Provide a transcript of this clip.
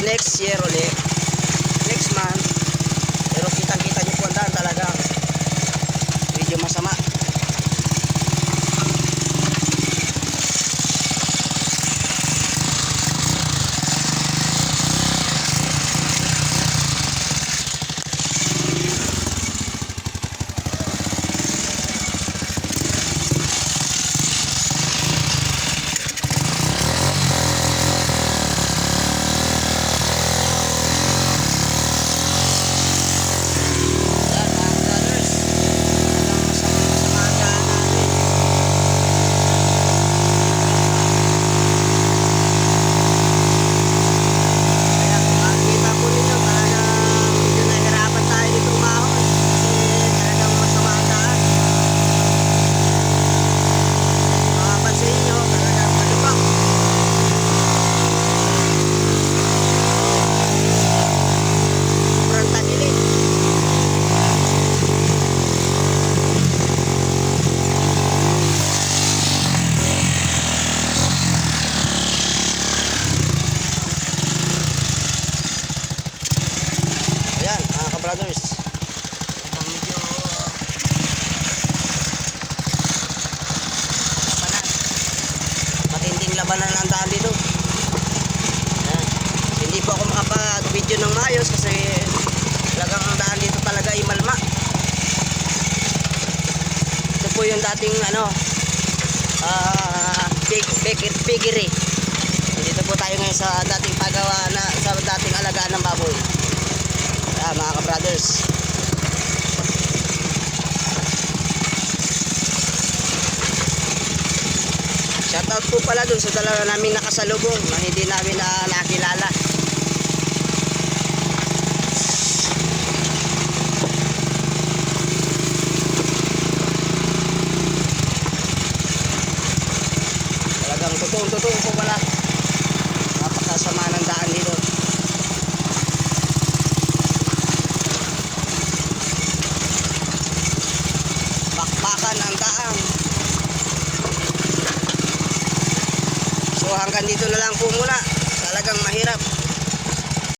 next year ulit, next month. Pero kitang-kita nyo po ang daan talaga medyo masama. Brothers, medyo labanan, matinding labanan ang daan dito. Ayan. Hindi po ako makapag video ng maayos kasi talagang ang daan dito talaga ay malma. Ito po yung dating piggery. Dito po tayo ngayon sa dating pagawa na, sa dating alagaan ng baboy. Mga ka-brothers, shoutout po pala dun sa dalawa namin nakasalubong na hindi namin nakilala. Talagang totoo po pala, napakasama ng daan dito. Bakbakan ang daan. So hanggang dito na lang po muna. Talagang mahirap.